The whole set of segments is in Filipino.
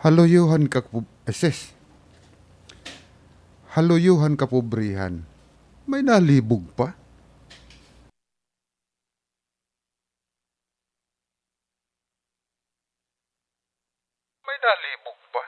Haluyuhan ka Haluyuhan ka pobrihan. May nalibog pa? May nalibog pa?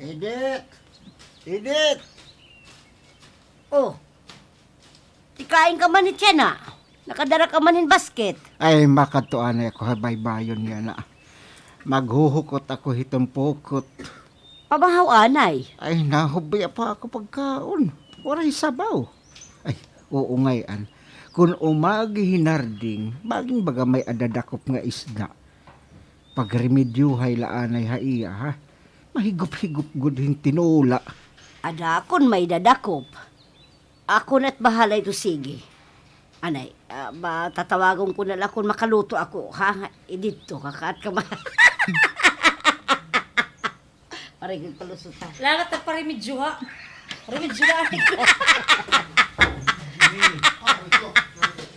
Edit! Edit! Oh, tikain ka man ni Tiana. Nakadara ka man in basket. Ay, makatuan ako habaybayon nga na. Maghuhukot ako hitong pukot. Pabahaw anay. Ay, nahubya pa ako pagkaon. Waray sabaw. Ay, oo ngayon. Kung umagi hinarding, baging baga may adadakop nga isda. Pagremedyuhay laanay haiya ha. Mahigop-higop gudhin tinula. Adakon may dadakop. Ako na't bahala ito sige. Anay, tatawagong ko na lang kung makaluto ako, ha? Dito, kakaat ka ma. Parang palusutan. Lagat na parimidyo ha. Parimidyo na.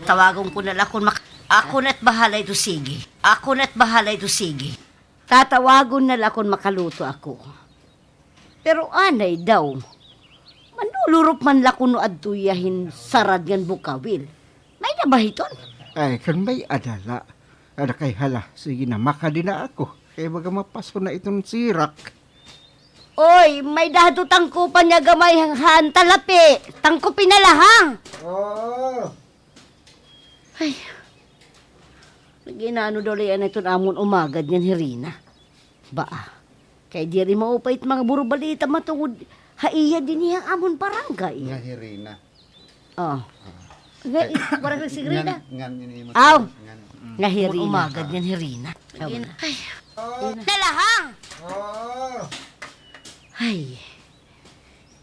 Tawagong ko na lang kung ako na't bahala ito sige. Ako na't bahala ito sige. Tatawagon na lang kung makaluto ako. Pero anay daw, manulurup man lang kuno adtuyahin sarad ngan bukawil. May nabahiton. Ay, kan may adala. Ada kay hala, sige na, makadina ako. Kaya baga mapaso na itong sirak. Oy, may dahado tangkupan niya gamay hanghan talapi. Tangkupin na lahang. Oh! Ay, naginaano daw liyan na itong amon umagad niyan hirina. Ba, kay di rin maupait mga burubalita matungod. Haiya din niyang amon barangay. Nga hirina. Oh. Nga, parang nagsigrina. Ngan ini Aw! Ngan. Nga hirina. Umagad niyan hirina. Ay, nalahang! Oh! Ay,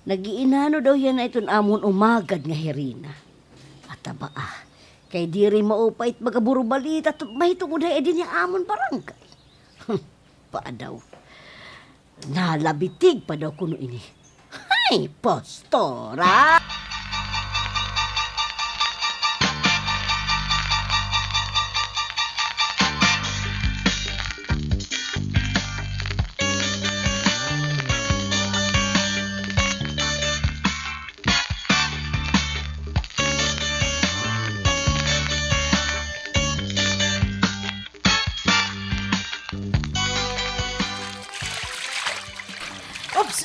nagiinano daw yan na itong amon umagad nga hirina. At kay di rin maupait magaburo balita at mahitungod ay edin yung amon barangay. Pa daw. Nalabitig pa daw kuno ini. Ay, postora! Oops!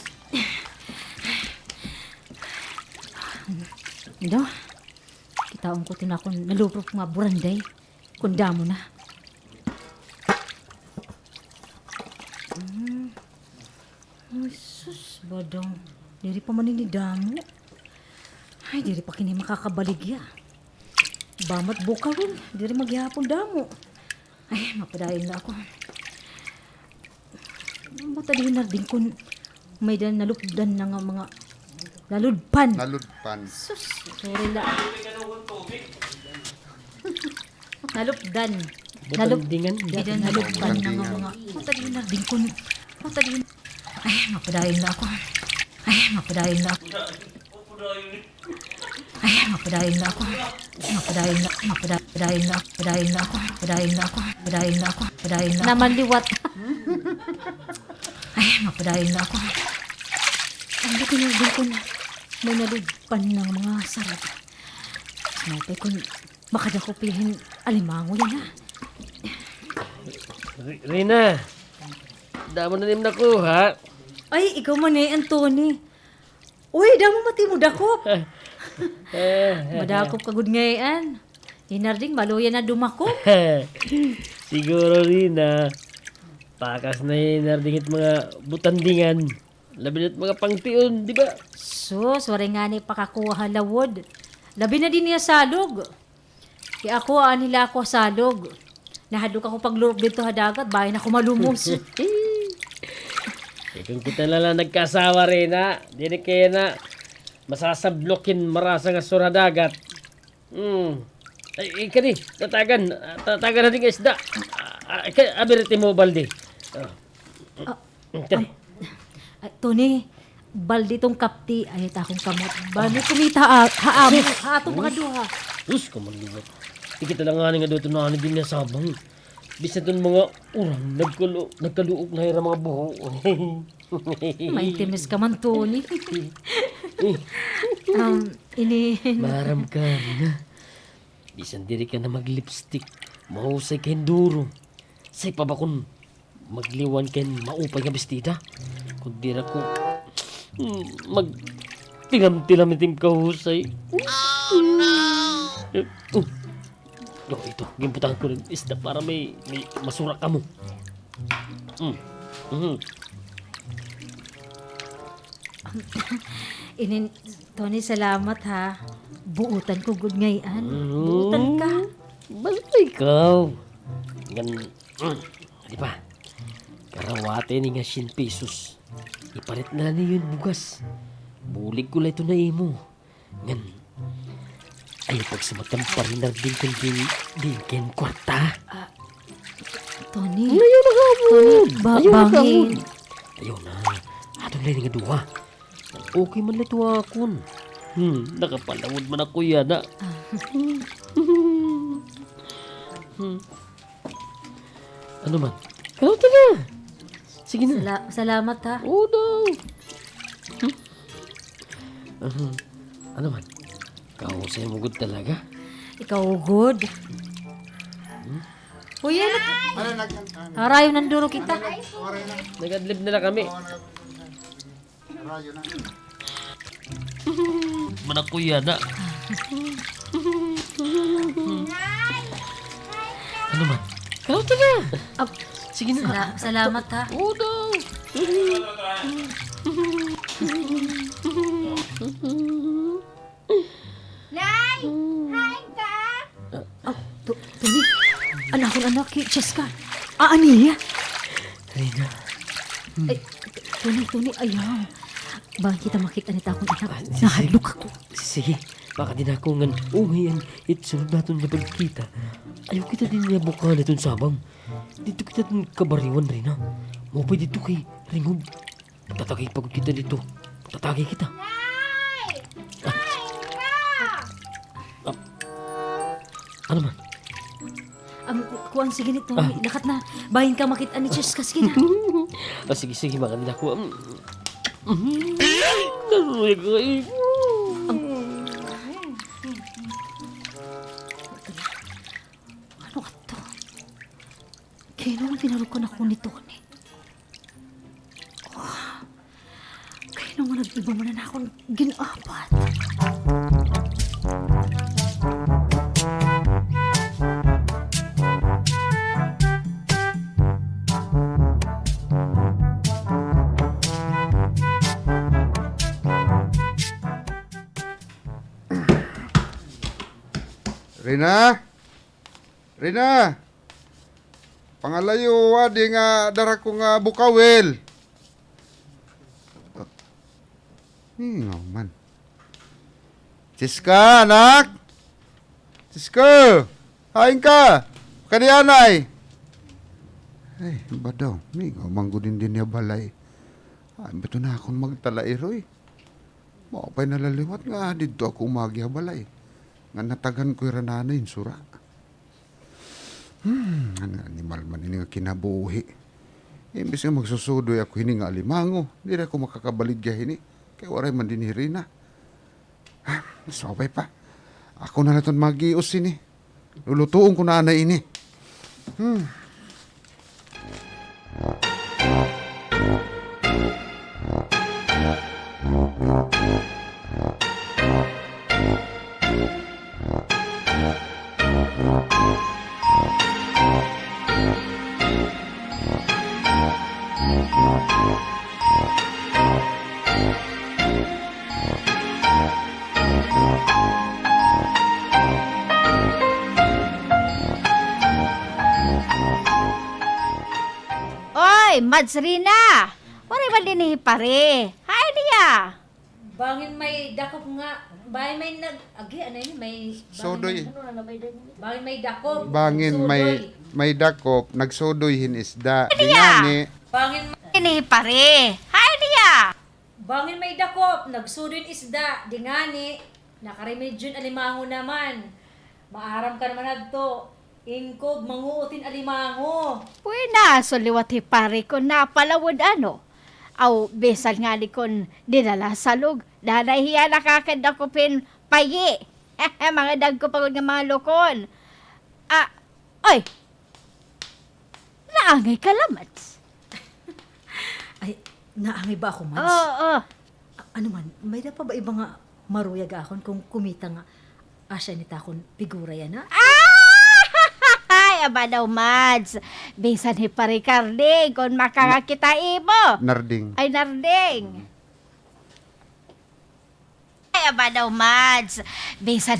Ano? Kitaon ko tinakon naluprok mga buranday. Kunda mo na. Ay, sus, badong. Diri pa man ni damo. Ay, diri pa kini makakabaligya. Bamat buka rin. Diri maghihapon damo. Ay, mapadayon na ako. Matadihin na din kung may dan nalupdan na nga mga laludpan. Naludpan. Sus, sorry la. Nalupdan. Butandingan. Bidan nalupdan na nga mga matadihin na din kung matadihin. Ay, mapadayon na ako. Ay, mapadayon na ako. Ay, mapadayon na ako. Mapadayon na ako. Mapadayon na ako. Mapadayon na ako. Mapadayon na ako. Mapadayon na ako. Mapadayon na ako. Naman liwat. Ay, mapadayon na ako. Ang laki na din ko na may nalugpan ng mga sarap. Sinapay ko makadakupihin alimango yan ha. Rina, damo na rin nakuha. Ay, ikaw man eh, Anthony. Uy, damo mati mo dakop. Madakop ka gud ngayon. Hinarding maluya na dumakop. Siguro Rina, pakas na hinardingit mga butandingan. Labi na't mga pangtiyon, di ba? Sus, waray nga ni pakakuha halawod. Labi na din niya salog. Kaya ako, nila ako salog. Nahadok ako paglurop dito hadagat, bahay na ako malumos. Kung kita na lang nagkasawa Rina, di na kaya na masasablokin marasa nga suradagat. Ay, kani, tatagan natin ka isda. Abirite mo, balde. Tari. Tony, baldi tong kapti ay takong kamot. Bani kumita haam atong mga duha. Sus, kamaliwat. Di kita lang nga doon na din niya sabang. Bisa doon mga urang, nagkaluok na yung mga buho. May timis ka man, Tony. Ini... Maram ka na. Bisan diri ka na mag-lipstick. Mahusay ka duro. Say pa ba kung magliwan ka maupay nga bestida? Kung dira ko mag-tilam-tilam itim kahusay. Oh no! Ito, gimputahan ko rin isda para may masura ka mo. Tony, salamat ha. Buutan ko good ngayon. Buutan ka. Basta ikaw. Di ba? Karawate ni nga 100 pesos. Ipalit na niyo yun bugas. Bulig ko lang ito na imo. Ngan, ay pagsamatang parinar din kung din ken kwarta. Tony. Ayaw na ka mo. Bangin. Ayaw na. Ato lang nga duha. Okay man lang ito akon. Nakapalawad man ako yan na. Ano man? Kauta na. Sige na. Salamat ha. Oo daw. Ano man? Kausay mo good talaga. Ikaw good. Uy, ano? Harayo nanduro kita. Nag-adlib na lang kami. Manak ko yan na. Ano man? Kauta na. Sige na. Salamat ha. Oo daw. Nay! Hi ka! Tony, anak kay Cheska. Aniya? Rina. Ay, Tony, ayaw. Bakit kita makita nita akong anak? Nahadlok ako. Sige, baka din ako ngan umayan itsunod natin niya pagkita. Ayaw kita din niya buka na itong sabang. Dito kita din kabariwan, Rina. Mupay dito kay Ringog. Tatagay pag kita dito. Tatagay kita. Nay! Ano man? Kuan sige ni Tony, lakat na. Bahin ka makita ni Cheska, sige na. Sige, baka din ako. Naruya ka eh. Ano ka to? Kailan pinarukan ako ni Tony? Kailan nga nag-iba mo na akong ginapat? Rina! Pangalayo, di nga dara ko nga bukawel. Nga man. Siska, anak! Siska! Hain ka! Kanianay! Ay, ba daw? Nga manggudin din niya balay. Ay, bato na akong magtalairo eh. Maupay nalaliwat nga, dito ako umagya balay. Nga natagan ko yung rananay, sura. Ano animal man ini nga kinabuhi. Imbis nga magsusudoy ako hini nga alimango. Hindi na ako makakabaligya hini. Kaya waray man din hirina. Sabay pa. Ako na naton magios ini. Lulutuon ko na anay ini. Oy, Mads Rina! Waray ba din pare? Hi, Lia! Bangin may dakop nga. Bahay may agi, ano yun, may... Sodoy. Bahay may dakop. Bangin Sodoy. may dakop, nagsudoyhin isda. Dingani. Bangin, Ini pare. Hi dia. bangin may dakop, nagsudoy isda, dingani, nakarimedyon alimango naman. Maaram ka naman adto. Ingkob, manguutin alimango. Pwena, so liwati pare ko na palawod ano. Aw, besal nga ni kon dinala sa lug. Danay hiya nakakadakupin payi. Mga dagko pagod nga mga lokon. Ah, oy. Naangay ka lamats. Ay, naangay ba ako, Mads? Oo. Ano man, may na pa ba iba nga maruyag akon kung kumita nga asya nita akon figura yan, ha? Ay, aba daw, Mads. Bisan ni pare Carding kung makakakita ibo. Narding. Ay, narding. Ay, aba daw, Mads. Bisan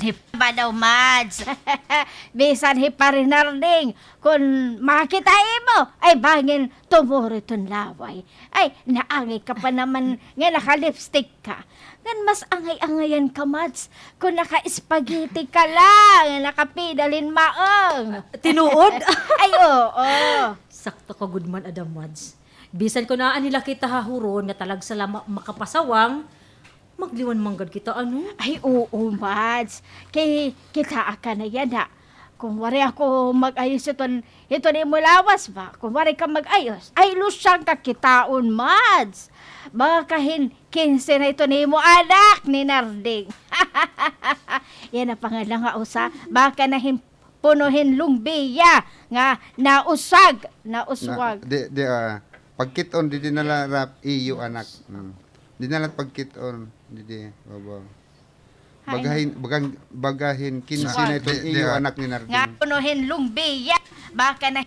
hi pa rin narding. Kung makakita mo, ay bangin tumuro itong laway. Ay, naangay ka pa naman nga naka-lipstick ka. Ngan mas angay-angayan ka, Mads. Kung naka-spaghetti ka lang, nakapidalin maong. Tinuod? Ay, oo. Sakto ka, good man, Adam Mads. Bisan ko na nila kita hahuron nga talag sa makapasawang, magliwan manggad kita, ano? Ay, oo, Mads. Kay kita ka na yan, ha. Kung wari ako mag-ayos ito ni mo lawas ba? Kung wari ka mag-ayos, ay lusyang kakitaon, Mads. Bakahin 15 na ito ni mo anak ni Narding. Yan ang pangalan nga usa. Baka nahin punuhin lumbiya nga nausag, nauswag. Pagkiton di dinala rap iyo anak. Di na pagkiton di baba. Bagahin 15 na itong iyo anak ni Nga Narding. punuhin lumbiya. Baka na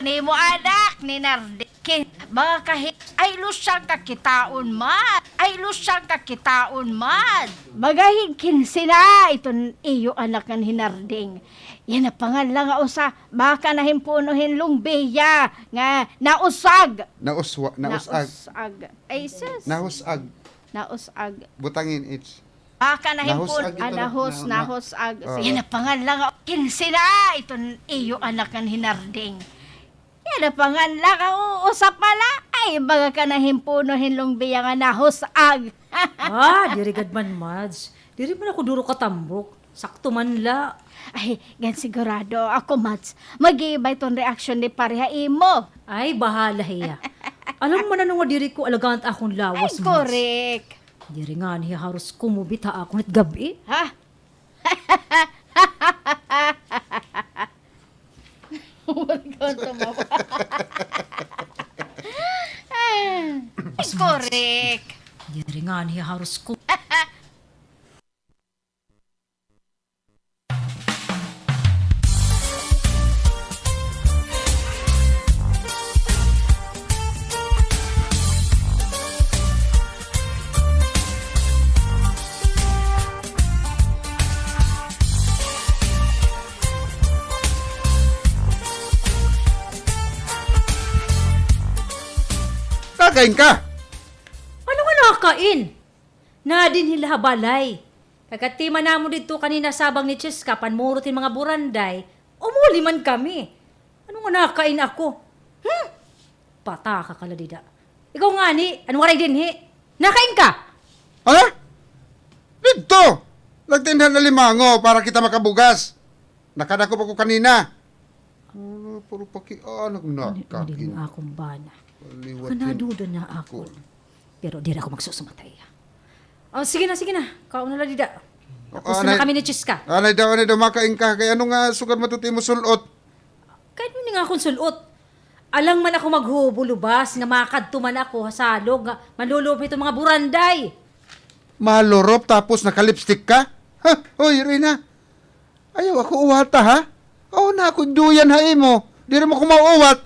ni mo anak ni Narding. Baka ay lusyang kakitaon, Mad. Ay lusyang kakitaon, Mad. Bagahin 15 na itong iyo anak ni Narding. Yan na pangalan nga usa. Baka na himpunuhin lumbiya. Nga nausag. Nausag. Nausag. Ay sus. Nausag. Nausag. Butangin it's. Baka na Nahusag ito, nahusag. Oo. Yan na pangalan nga. 15 na itong iyo anak ng hinarding. Yan na pangalan nga. Uusap pala. Ay, baga ka na himpunuhin lumbiya nga nahusag. Diri gad man, Mads. Diri man ako duro katambok. Sakto man la. Ay, gan sigurado ako, Mats. Mag-iiba itong reaksyon ni pareha imo. Ay, bahala hiya. Alam mo na nung diri ko alagant akong Ay, lawas, Mads. correct. Diri nga niya haros kumubit ha ako nit gabi. Ha? Ay, correct. Diri nga niya haros Kakain ka! Ano nga nakakain? Na din hila balay. Kagatima na mo dito kanina sabang ni Cheska, panmurutin mga buranday, umuli man kami. Ano nga nakakain ako? Pata ka kaladida. Ikaw nga ni, ano nga din hi? Nakain ka? Ha? Dito! Nagtindan na limango para kita makabugas. Nakadako pa ko kanina. Puro pakianak na Hindi kakin. mo akong bana. Liwatin. Kanaduda na ako. Pero di na ako magsusumatay. Oh, sige na. Kauna na dida. Tapos na kami ni Cheska. Anay daw makain ka. Kaya ano nga sugad matuti mo sulot? Kahit mo nga akong sulot. Alang man ako maghubulubas, nga makadtuman ako hasalog, nga malulupit itong mga buranday. Malorop tapos nakalipstick ka? Ha? Hoy, Rina. Ayaw ako uwata, ha? Oo na, ako duyan ha mo. Di rin mo kumauwat.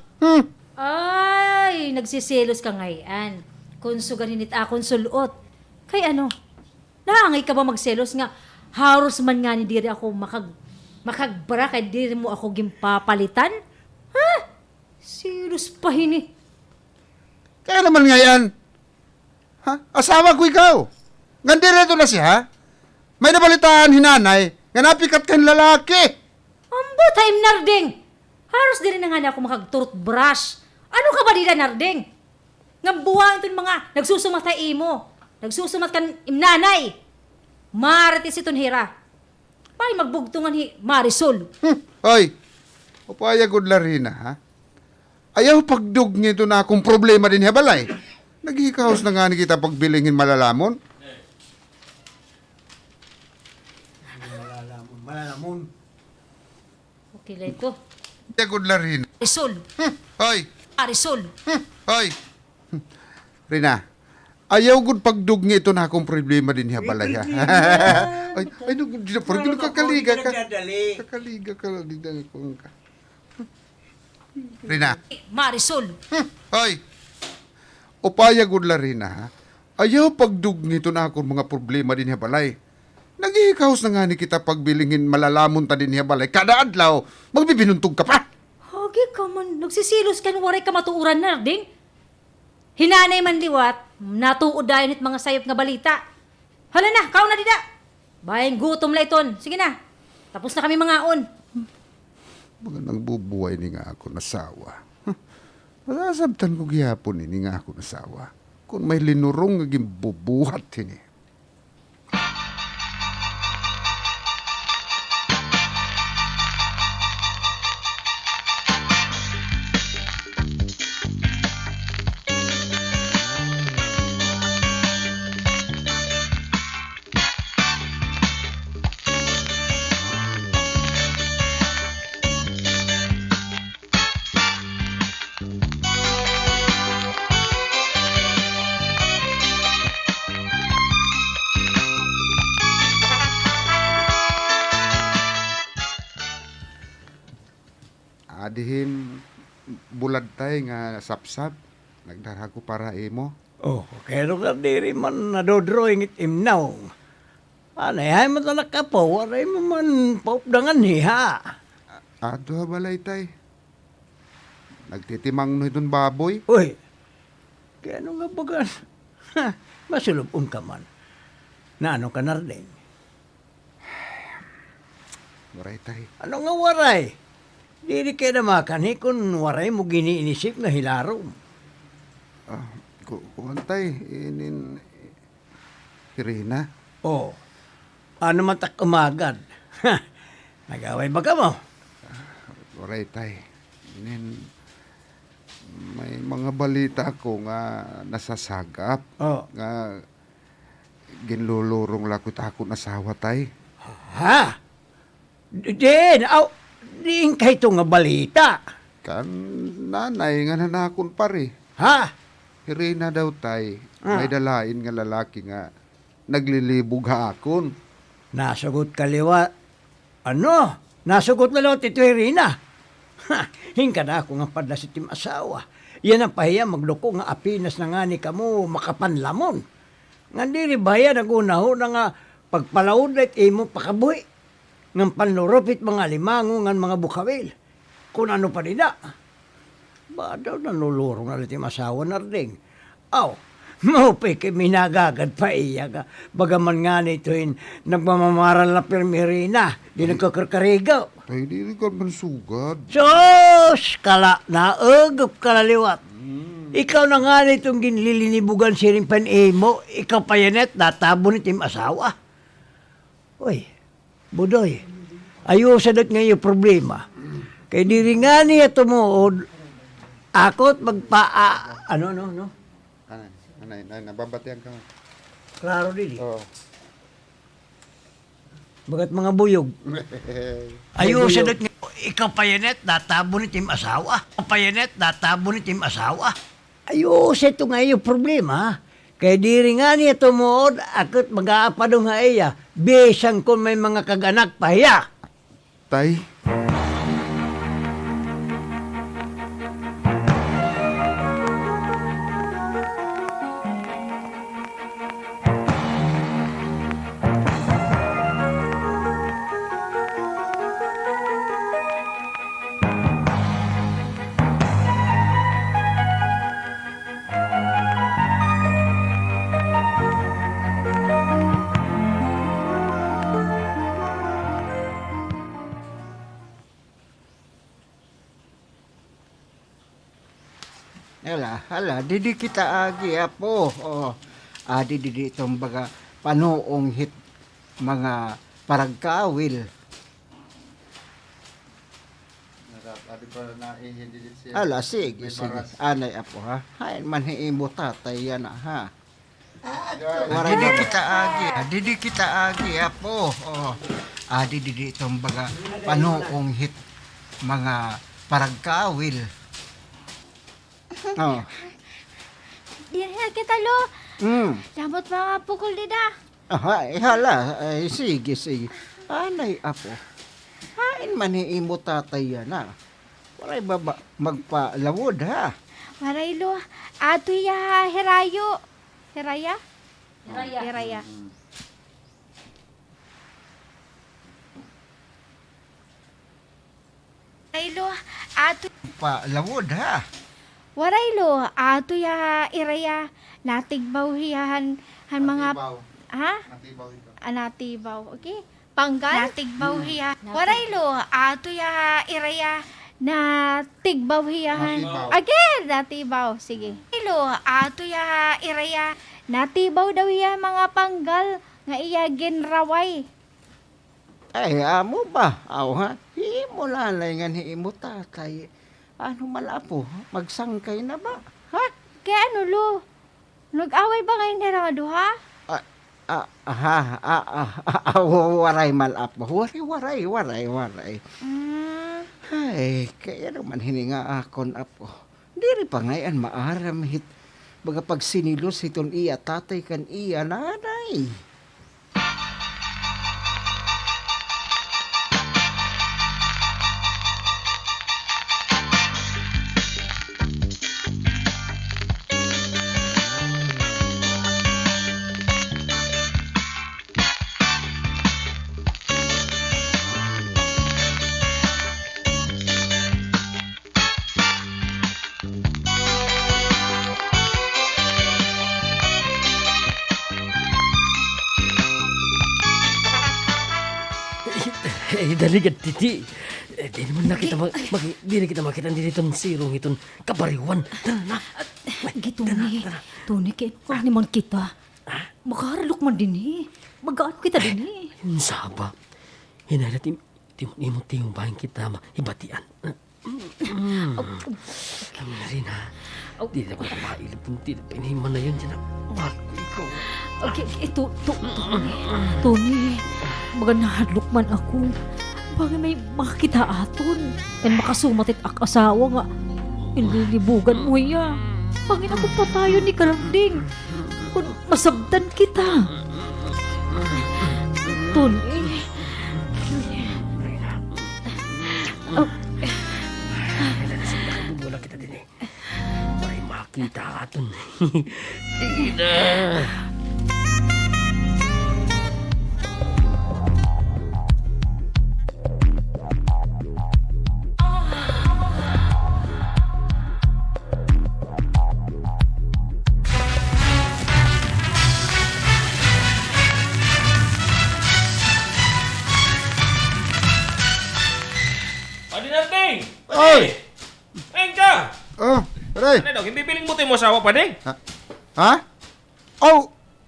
Ay, nagsiselos ka ngayon. Kung suganinit akong sulot. Kay ano? Naangay ka ba magselos nga? Haros man nga ni diri ako makagbara kay diri mo ako gimpapalitan? Ha? Selos pa hini. Kaya naman nga yan. Ha? Asawa ko ikaw. Ngandira ito na siya, ha? May nabalitaan hinanay, nga napikat kan lalaki. Ambo, time narding. Haros din na nga na ako makag-toothbrush. Ano ka ba nila, narding? Nga buwan ito mga nagsusumat na imo. Nagsusumat kan imnanay. Maritis iton hira. Pa'y magbugtungan hi Marisol. Hoy, upaya gud Larina, ha? Ayaw pagdug nito na akong problema din balay. Naghikaos na nga ni kita pagbilingin malalamon. Malalamon. Okay lang ito. Ayaw gud Larina. Marisol. Hoy, Marisol. hoy. Rina, ayaw gud pagdug ito na akong problema din balay, ha? Ay, parang kakaliga ka. Kakaliga ka lang din ka. Rina. Marisol. Hoy! Upaya gud Larina, ha? Ayaw pagdug nito na akong mga problema din balay. Naghihikaos na nga ni kita pagbilingin malalamon ta din balay. Kada adlaw, magbibinuntog ka pa. Hagi ka man. Nagsisilos ka nung waray ka matuuran na, ding. Hinanay man liwat, natuod dayon it mga sayop nga balita. Hala na, kao na dida. Bayang gutom la iton. Sige na. Tapos na kami mga on. Mga nang bubuhay ni nga ako nasawa. Masasabtan ko gihapon ni nga ako nasawa. Kung may linurong nga gimbubuhat ini. Adihin bulad tay nga sapsap. Nagdara ko para imo. Oh, kaya ka diri man nadodrawing it imnaw. Anay, ay mo talak ka po, waray mo man paupdangan ha. Ado balay tay. Nagtitimang no itong baboy. Uy, kaya ano nga bagan? Ha, masulupon ka man. Na ano ka narding? Waray tay. Ano nga waray? Diri kaya na makani kung waray mo giniinisip na hilaro. Kuantay, inin... Irina. Oh, ano man tak umagad? Ha, nag-away ba ka mo? Waray tay. Inin... May mga balita ko nga nasasagap. Oh, Nga... Ginlulurong lakot ako nasawa tay. ha? Din, diin kay ito nga balita. Kan nanay nga nanakon pare. Ha? Irina daw tay. May dalain nga lalaki nga naglilibog haakon. Nasagot kaliwa. Ano? Nasagot na lang ito, Irina. Ha, hingka na ako nga padla si tim asawa. Yan ang pahiya magluko nga apinas na nga ni kamo makapanlamon. Nga diri baya nagunaho na nga pagpalaudet imo pakabuhi. Ngang panlurupit mga limango ngan mga bukawil. Kung ano pa nila. Ba daw nanulurong na tim asawa na ring. Aw, maupay kay minagagad pa iya ka. Bagaman nga nito'y nagmamamaral na pirmirina. Di nagkakarkarigaw. Tay, di rin ka man sugad. Sos! Kala, naagap kalaliwat. Ikaw na nga nitong ginlilinibugan si Rimpan Emo. Ikaw pa yanet, natabo ni tim asawa. Uy, Budoy, ayusan at ngayon problema. Kaya di rin nga niya tumuod, ako't ano, Anay, nababatian ka. Klaro din. Oo. Bagat mga buyog. Ayusan at ngayon, ikaw pa yanet, natabo ni tim asawa. Ayusan ito ngayon problema. Kaya di rin nga niya tumuod, ako't mag-aapadong nga iya, besang kung may mga kaganak pahiya. Tay, Hala, didi kita agi apo. Oh. Didi itong baga panuong hit mga paragkawil. Hala, sige. Anay apo ha. Hain man hiimo tatay yan ha. Didi kita agi apo. Oh. Didi itong baga panuong hit mga paragkawil. Oh. Diyan kita lo. Lamot mga pukul dida. Hala, sige. Anay apo. Hain man hiimo tatay yan ha. Waray baba magpalawod ha. Waray lo. Ato ya herayo. Heraya? Heraya. Waray lo. Ato. Palawod ha. Waray lo. Ato ya iraya. Natigbaw hiyahan han mga... Ha? Natibaw. Okay. Panggal? Natigbaw hiya. Waray lo. Ato ya iraya. Natigbaw hiyahan. Again, natibaw. Sige. Ilo, ato ya iraya. Natibaw daw hiya mga panggal. Nga iya ginraway. Ay, amo ba? Aw ha? Hiimo lalay nga hiimo tatay. Ano malapo? Magsangkay na ba? Ha? Kaya ano lo? Nag-away ba ngayon nila nga duha? Waray malapo. Waray. Ay, kaya naman hininga akon apo. Diri pa ngayon maaram hit. Baga pag sinilos hiton iya tatay kan iya nanay. Daligat titi. Di naman na kita di na kita makita dito itong sirong itong kabariwan. Tara na. Tuni, kaya pa naman kita. Makaralok man din Magaan kita din Yung saba. Hinala timong bahin kita mahibatian. Alam na rin ha. Di na ko mailap yung pinahiman na yun dyan. Mahal ko ikaw. Okay, Tony, baga nahadlok man ako. Bagay may makakita aton. Yan makasumatit ak asawa nga. Ililibugan mo ya. Pangin ako patayo ni Kalanding. Kung masabdan kita. Tony. Wala kita din Maray makita aton. Sige na. Oy! Ayun ka! Oh, aray! Ano daw, imbibiling mo tayo mo asawa pa din? Ha?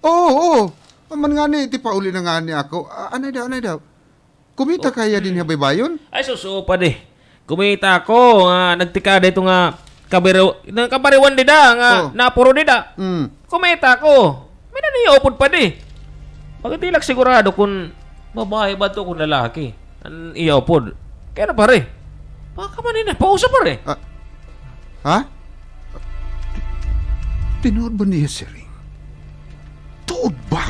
Oo. Man nga ni, ti pauli na nga ni ako. Anay daw. Kumita kaya din habay bayon? Ay, susuo pa di. Kumita ako, nagtikada ito nga kabariwan dida, nga napuro dida. Kumita ako. May naniyopod pa di. Bakit di lang sigurado kung babae ba ito kung lalaki? Ang iyopod. Kaya na pare. Baka manina, pausap pare. Ha? Tinood ba niya si Ring? Tuod ba?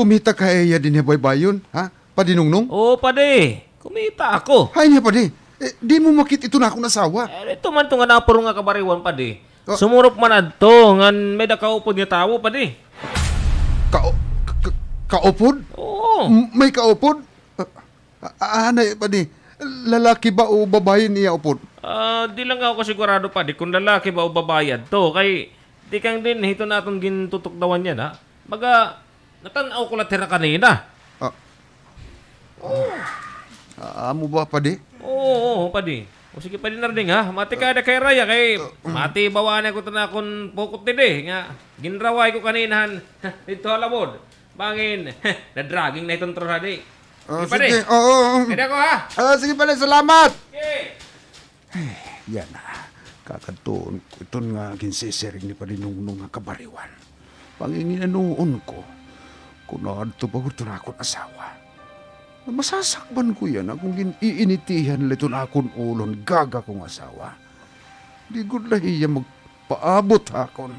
kumita ka iya din niya baybayon, ha? Padinungnong? Oo, pade. Kumita ako. Hay niya, padi. Di mo makit ito na akong nasawa. Ito man ito nga napuro nga kabariwan, pade. Oh. Sumurop man adto, nga may nakaupod nga tao, pade. Kaupod? Oo. May kaupod? Anay, padi. Lalaki ba o babae niya upod? Di lang ako sigurado, pade, kung lalaki ba o babayad to. Kay, di kang din, hito natin gintutukdawan yan, ha? Baga, natanaw ko latira kanina. Amo ba, padi? Oo, padi. O sige, padi narding, ha? Mati ka na kay Raya, kay mati bawaan ko ito na akong pukot din, nga. Ginraway ko kaninahan, dito halabod. Bangin, na-dragging na itong troradi. Oh, Sige, padi. sige. Oo. Kaya ko, ha? Sige pala, salamat. Okay. Yan na. Kakatuon ko. Ito nga ginsisiring ni Palinungnong nga kabariwan. Panginginanuon ko. Kung naadto pa ko ito na akong asawa. Masasakban ko yan akong iinitihan nila ito na akong ulon. Gaga kong asawa. Di ko lahiya magpaabot akon.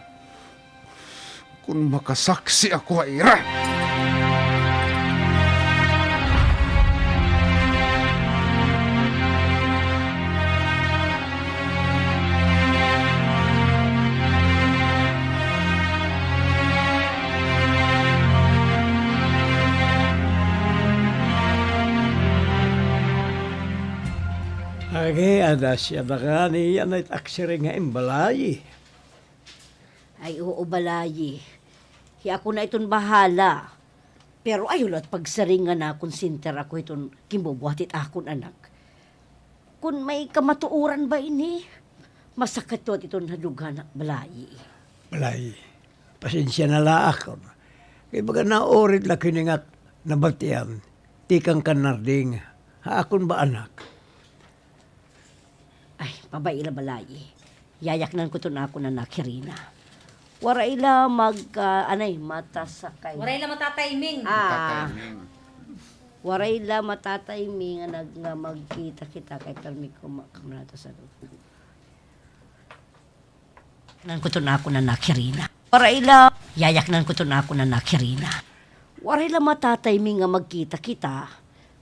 Kung makasaksi ako, Ira. Agi, ada siya na ka niya na taksiri nga imbalay. Ay, oo, balayi. Hi ako na iton bahala. Pero ayun at pagsaringan na akong sinter ako iton kimbubuhatit akong anak. Kung may kamatuuran ba ini, masakit to at iton hadughan na balayi. Balay, pasensya na la ako. Kaya baga naorit la kiningat nabatian, tikang kanarding, haakon ba anak? Ay, pabaila balayi. Yayaknan ko to na ako na nakirina. Waraila matasakay. Waray lang matataiming. Waraila matataiming nga magkita kita kay permi ko makamnato sa loob. Nan ko to na ako na nakirina. Waraila yayaknan ko to na ako na nakirina. Waraila matataiming nga magkita kita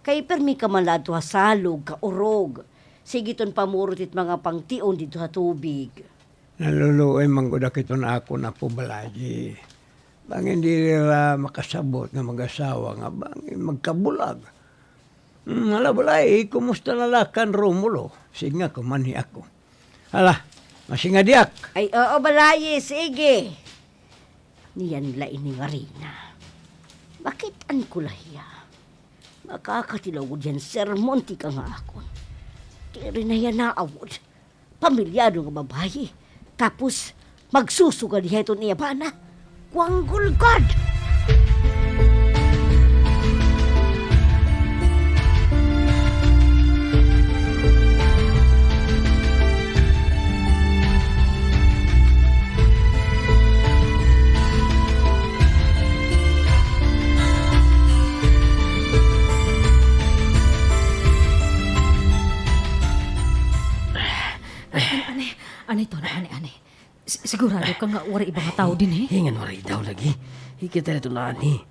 kay permi ka malado hasalog ka urog. Sigiton pamurot it mga pangtion dito sa tubig. Naluluoy manggudak ito na ako na pubalaji. Bang hindi nila makasabot na mag-asawa nga bang magkabulag. Hala balay, kumusta na lakan Romulo? Sige nga, kumanhi ako. Hala, masinga diak. Ay, oo, balaye, sige. Niyan nila ini nga rina. Bakit an ko lahiya? Makakatilaw ko dyan, sermon ti ka nga akon. Kaya na yan naawod. Pamilyado nga babae. Tapos, magsusugal niya ito niya ba na? Kuanggol God! Ane to na, ane. Sigurado ka nga wari ibang tao din eh. Hingan waray daw lagi. Hikita na ito na ani.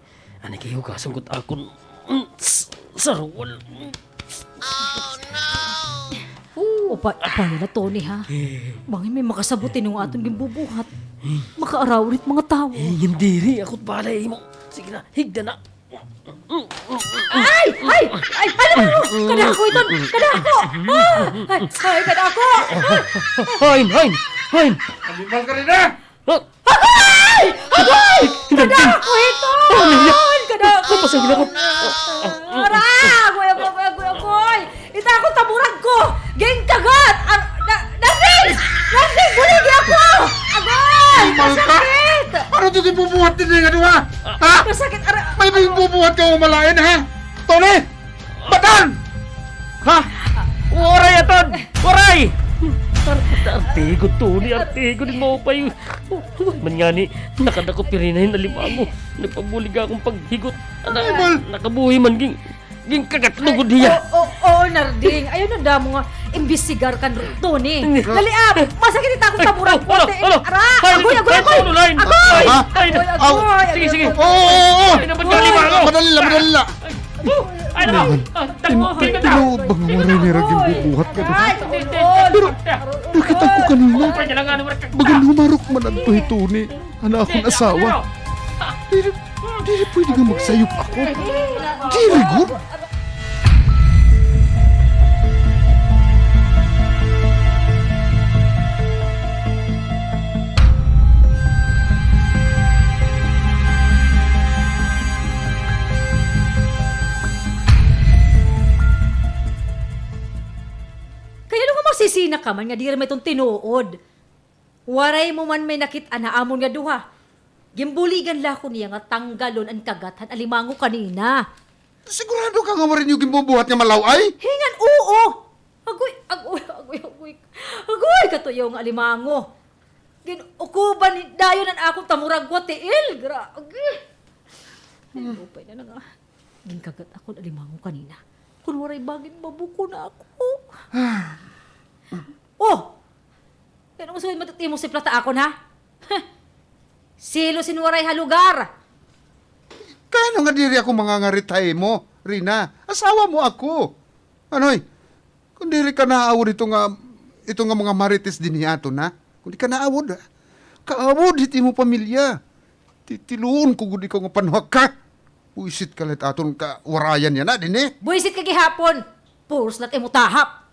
Ani kayo kasungkot akon. Sarwal. Upa na Tony ha. Bangin may makasabutin yung aton gimbubuhat. Makaarawit mga tao. Hingan diri. Ako't balay mo. Sige na, higda na. Ay! Paano mo? Kadako ito! Kadako! Ay, kadako! Hain! Animal ka rin na! Agay! Kadako ito! Kadako! Pasagin ako. Agoy! Ita ako taburag ko! Geng kagat! Nasing! Buligi ako! Agay! Masakit! Ano ito kipubuhat din nga diwa? Ha? Masakit! May kipubuhat ka umalain, ha? Tony! Batan! Ha? Waray aton! Waray! Artigo, Tony. Artigo din mo pa yung... Manyani, nakadako pirinahin na lima mo. Nagpabulig akong paghigot. Nakabuhi man ging kagat lugod niya. Oo, Narding. Ayun na Ano damo nga, imbisigar kan rito ni. Dali masakit ita akong tamurang ko. Ara, agoy. Agoy. Sige. Oo! Ay, naman ka lima ako. Madali lang. Ay, no. Dako, tingin ka ta. Tinuod bang nga waray ni Raging bubuhat ka ba? Nakita ko kanina. Pwede lang nga naman ka. Bagang humarok man ang tuhituni. Ana akong asawa. Dili pwede nga magsayop ako. Dili good. Kaya nung magsisina ka man nga di rin may itong tinuod. Waray mo man may nakit anaamon nga duha. Gimbuligan la ko niya nga tanggalon ang kagatan alimango kanina. Sigurado ka nga marin yung gimbubuhat nga malaway? Hingan oo. Agoy. Katuyo nga alimango. Ginukuban ni dayon ang akong tamurag gwatiil. Grabe. Ay, upay na nga. Ginkagat ako ng alimango kanina. Kung waray bagin mabuko na ako. Oh! Pero mo sabihin matutimo si plata ako na? Silo sinwaray halugar. Kaya nga diri ako mangangaritay mo, Rina. Asawa mo ako. Anoy, kung diri ka naawod ito nga mga marites din niyato na. Kung di ka naawod, kaawod hiti mo pamilya. Titiluon ko gudi ko nga panuhak ka. Uisit ka let aton ka warayan yan na din eh. Buisit ka gihapon. Puros na't imutahap.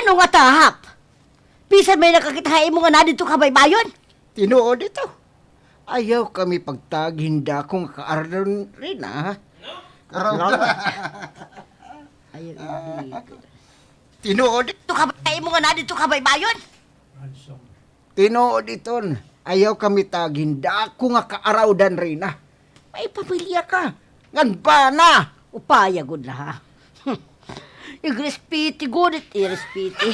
Ano nga tahap? Pisan may nakakitahay mo nga na dito kabaybayon? Tinuod ito. Ayaw kami pagtaginda kung kaaraw rin, ha? Ayun, Tinuod dito kabaybayon mo nga na dito kabaybayon? Tinuod iton. Ayaw kami taginda kung nga kaaraw dan rin, ha? May pamilya ka. Ngan ba na? Upaya gud la ha. Igrespiti gudit, irespiti.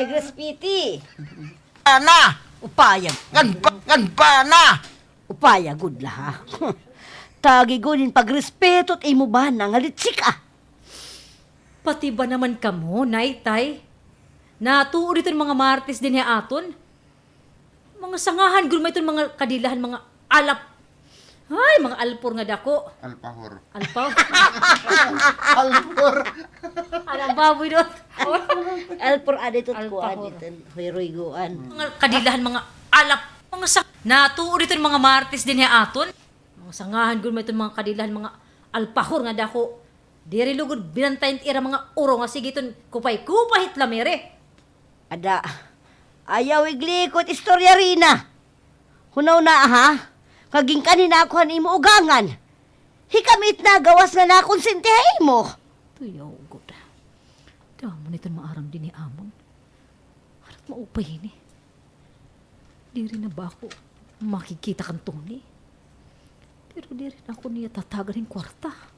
Igrespiti. Ana! Upaya. Ngan ba na? Upaya gud la ha. Tagi gunin pagrespeto at imo ba na nga litsik ah. Pati ba naman kamo, Naytay? Natuod ito mga martis din niya aton? Mga sangahan, gulma ito mga kadilahan, mga alap. Ay, mga alpor nga dako. Alpahor. Alpaw? Alpahor. Anong baboy doon? Alpor adito ko Alpahor. adito. Hiroy-guan. Mga kadilahan, mga alap. Mga natuod ito mga martis din niya aton? Mga sangahan, gulma ito mga kadilahan, mga alpahor nga dako. Diri lugod, binantayin ira mga uro nga sige ito kupay-kupahit lamere. Ada. Ayaw iglikot istorya rina. Hunaw na ha. Kaging kanina ako imo ugangan. Hikamit na gawas nga na konsintihay mo. Tuyaw, God. Damo nito maaram din ni Amon. Harat maupay ni. Di rin na ba ako makikita kang Tony? Pero di rin ako niya tatagan ng kwarta.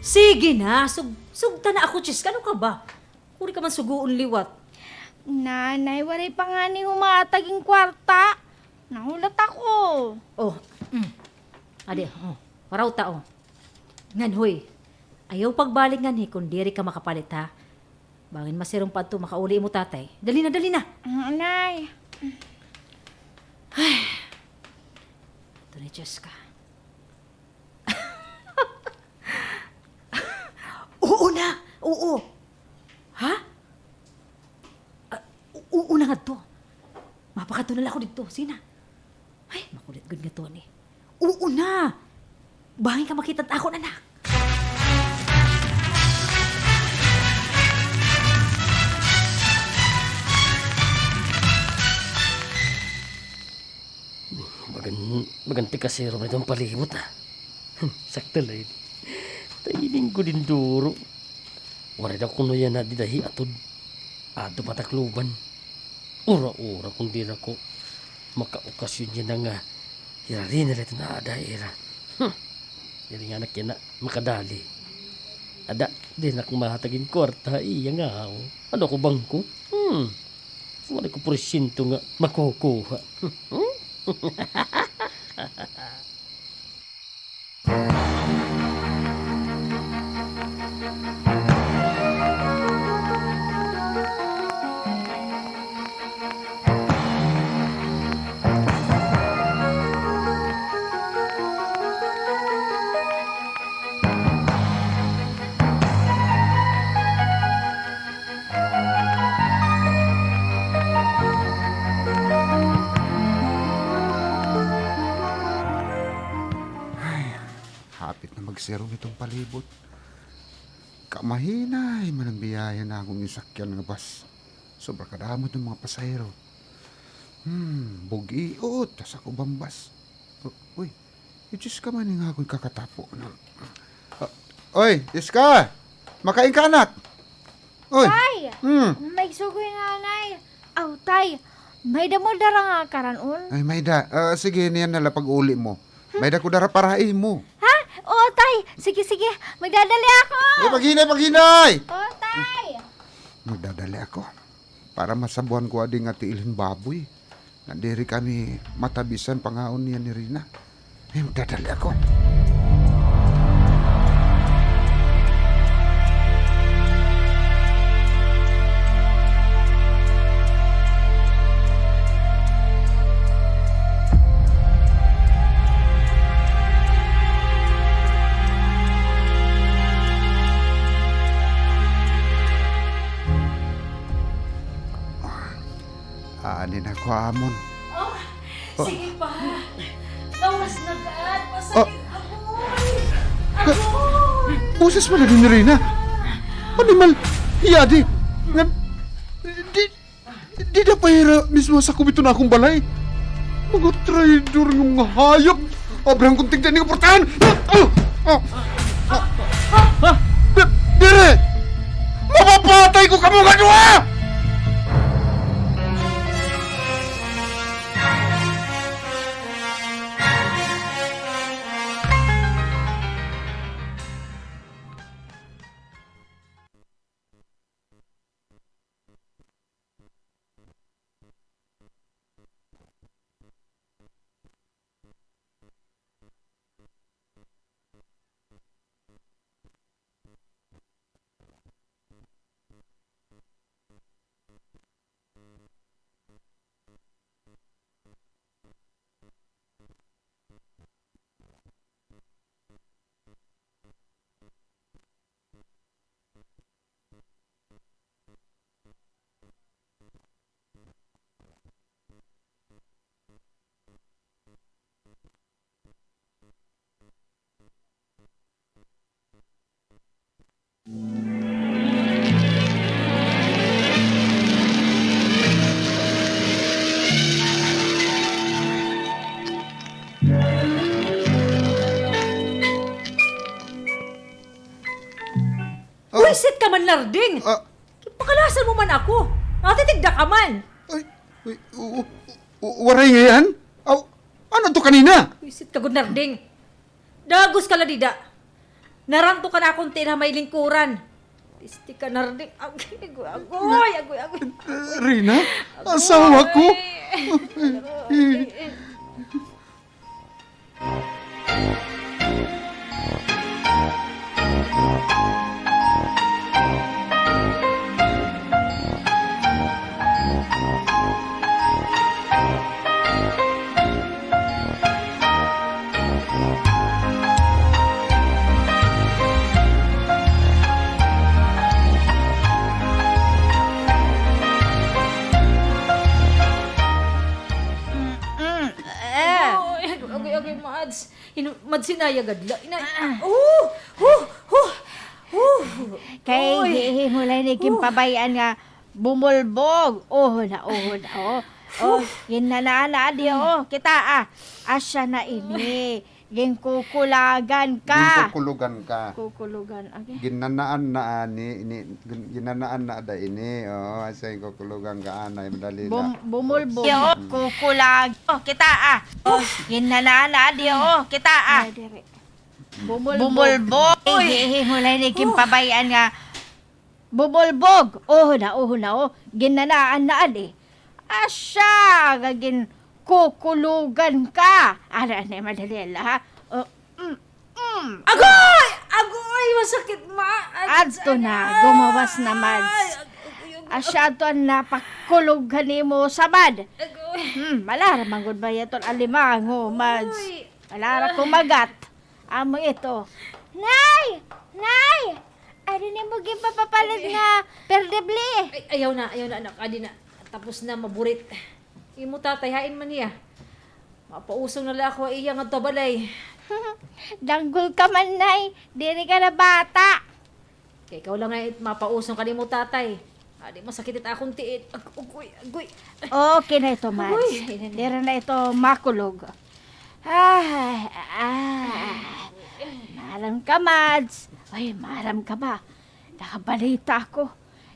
Sige na, sugta na ako, Chis. Ano ka ba? Kuri ka man suguon liwat. Nanay, waray pa nga ni humataging kwarta. Nahulat ako. Oh, ade, paraw tao. Ngan, hoy. Ayaw pagbalik ngan, kung diri ka makapalit, ha? Bangin masirong pa ito, makauli mo tatay. Dali na. Nanay. Ito na, Diyos ka. Oo na! Oo! Ha? Oo na nga to. Mapakato na lang ako dito. Sina? Ay, makulit good nga to ni. Oo na! Bangin ka makita ako, anak. Maganti kasi rin itong palibot ah. Sakta lang. Taining ko din duro. Wala daw kuno yan na didahi atod. Ato patakluban. Ura-ura kung di na ko makaokasyon yan na nga. Hirari na ito na adaira. Yan nga anak yan na makadali. Ada, di na kong mahatagin kwarta. Iya nga ako. Ano ko bangko? Wala ko presinto nga makukuha. Hapit na magsero itong palibot. Kamahinay man ang biyaya na akong isakyan ng bus. Sobra kadamot ng mga pasahero. Bugiot, tas ako bambas. Uy, Diyos ka man nga akong kakatapo. Oy, Iska! Makain ka, anak! Oy! Tay! May sugoy nanay. Aw, tay. May damo dara nga karanon. Ay, Mayda. Sige, niyan nala pag-uli mo. Mayda ko dara parahin mo. Ha? Oo, tay. Sige, sige. Magdadali ako. Ay, paghinay! Oo, tay. Magdadali ako. Para masabuhan ko ading nga tiilhin baboy. Nandiri kami matabisan pangaon niya ni Rina. Ay, magdadali ako. Aanin ako, Amon. Sige pa. Nawas na daan. Masakit ako. Boses pala din ni Rina. Animal, hiyadi. Di na pahira mismo sa kubito na akong balay. Mga traidor ng mga hayop. Obrang kong tignan ng portahan. Dire! Mapapatay ko kamo nga doon! Wisit ka man, Larding. Pakalasan mo man ako. Natitigda ka man. Ay, waray nga yan? Ano to kanina? Wisit ka, good Larding. Dagos ka ladida. Naranto ka na akong na may lingkuran. Pisti ka, Larding. Agoy. Rina? Asawa ko? kay Mads. Mads sinaya gadla. Kay hihulay ni kimpabayan nga bumulbog. Oh na. Oh, ginanana di kita asya na ini. Ginkukulagan ka. Ginkukulugan ka. Kukulugan. Okay. Ginanaan na ginanaan na da ini. Oh, asa yung kukulugan ka anay madali na. Bumulbog. Kukulag. Oh, kita ginanana di kita Bumulbog. Hihulay ni kimpabayan nga bumulbog. Oh na. Ginanaan na asya gagin kukulugan ka. Ano madali ha? Agoy! Masakit, Mads! Adto na, gumawas na, Mads. Asya to ang napakulughan mo sa mad. Malara manggod ba yaton alimango, Mads? Malara kumagat. Amo ito. Nay! Ano ni mo gipapapalit nga perdeble? Ayaw na, anak. Adi na. Tapos na, maburit. Imo tatayain man niya. Mapausong na lang ako iya nga to balay. Danggol ka man, Nay. Diri ka na bata. Kaya ikaw lang nga mapausong ka ni mo tatay. Adi masakit it akong tiit. Agoy. Okay na ito, Mads. Uy. Dira na ito makulog. Maram ka, Mads. Ay, maram ka ba? Nakabalita ako.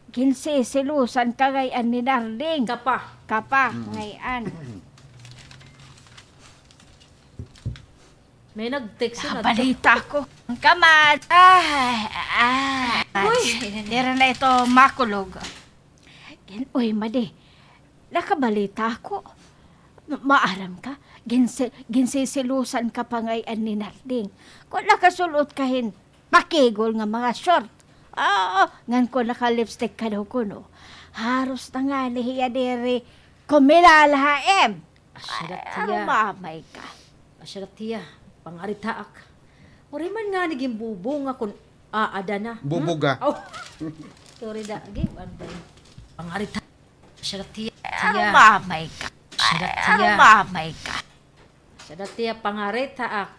Ginsisilusan ka ngayon ni Darling. Kapa, ngayon. May nag-text na. Nakabalita ako. Ka, Mads. Mads. Dira na ito makulog. Uy, Madi. Nakabalita ako. Maaram ka. Ginsisilusan ka pa ngayon ni Narding. Kung nakasulot kahin, pakigol nga mga short. Ngan ko naka-lipstick ka daw ko, no? Haros na nga nihiya diri kumilalahaem. Mamay ka. Asyarat tiya, pangaritaak. Uri man nga naging bubong nga kung aada na. Bubuga. Sorry da, give anday. Pangaritaak. Asyarat tiya. Mamay ka. Mamay ka. Asyarat tiya, pangaritaak.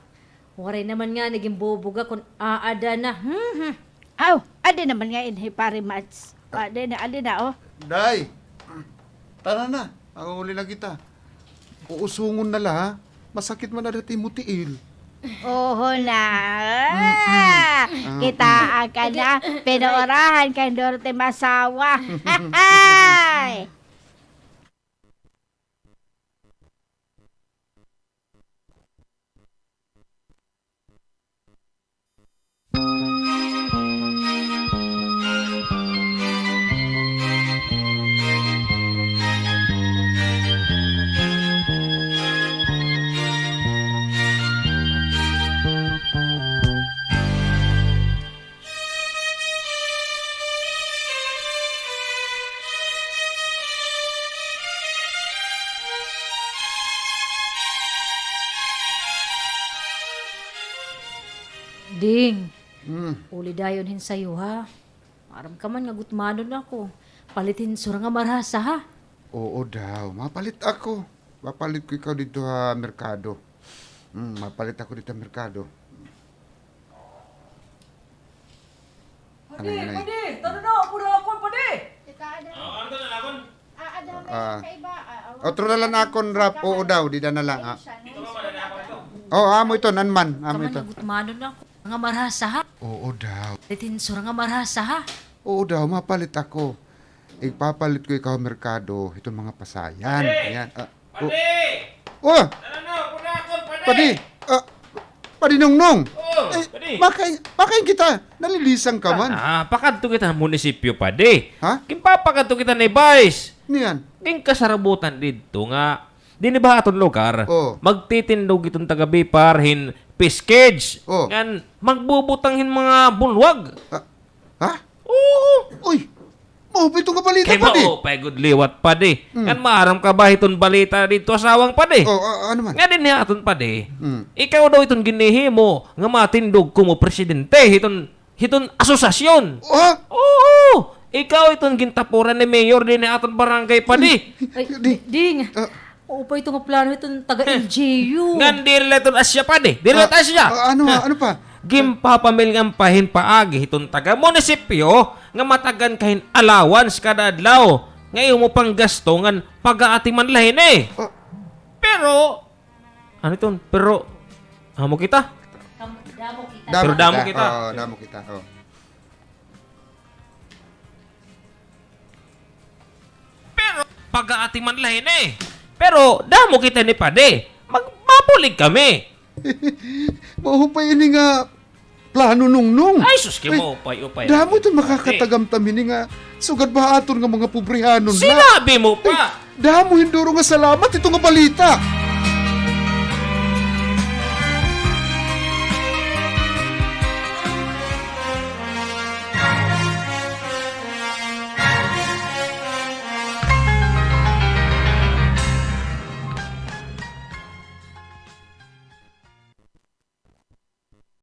Uri naman nga naging bubuga kung aada na. Adi naman nga inhi pare Mads. Adi na, oh. Day! Tara na. Ang uli na kita. Uusungon na la, ha? Masakit man na dati mo tiil. Oho na. Kita ka na. Pinaorahan kay Dorte Masawa. Hay! Ding, uli dayon hin sa'yo ha. Maram ka man nga gutmanon ako. Palitin sura nga marasa ha. Oo daw. Mapalit ako. Mapalit ko ikaw dito ha, merkado. Mapalit ako dito merkado. Padi! Tano na, pura ako, padi! Otro na lang akon rap. Oo daw, di na lang. Amo ito, nanman. Amo ito. Kaman nga gutmanon ako. Nga marasa ha. Oo daw. Palitin sura nga marasa ha. Oo daw, mapalit ako. Ipapalit ko ikaw merkado. Itong mga pasayan. Ayan. Padi! Oh! Puna akon, padi! Padi! Padi nung. Padi! Makain kita. Nalilisang ka man. Pakadto kita ng munisipyo, padi. Ha? Kimpapakadto kita ni Vice. Niyan. King kasarabutan dito nga. Di ni ba aton lugar? Oh. Magtitindog itong taga parhin piskage. Oh. Yan, magbubutanghin mga bulwag. Ha? Oo. Uy! Maupit ka balita, Kaya padi. maupay good liwat padi. Yan maaram ka ba itong balita dito asawang padi? Ano man? Nga din niya aton padi. Mm. Ikaw daw itong ginihi mo nga matindog ko mo presidente hiton asosasyon. Ha? Oo! Ikaw itong gintapuran ni mayor din ni aton barangay padi. Ay, Di- Ding! Oo pa ito nga plano itong taga-LGU. Ngan diri leton Asya pa di. Diri leton Asya. Ano pa? Gimpapamil nga pahin paagi itong taga munisipyo nga matagan kahin allowance kada adlaw. Ngayon mo pang gasto ngan pag-aati man lahin eh. Ah. Pero ano ito? Pero amo kita. Pero damo kita. Oo, damo kita. Oh. Pero pag-aati man lahin eh. Pero damo kita ni Pade. Magpapulig kami. Mahupay ini nga plano nung. Ay sus mo upay. Damo ito makakatagamtam ini nga sugad ba aton nga mga pobrihanon na. Sinabi mo pa. Damo hinduro nga salamat ito nga balita.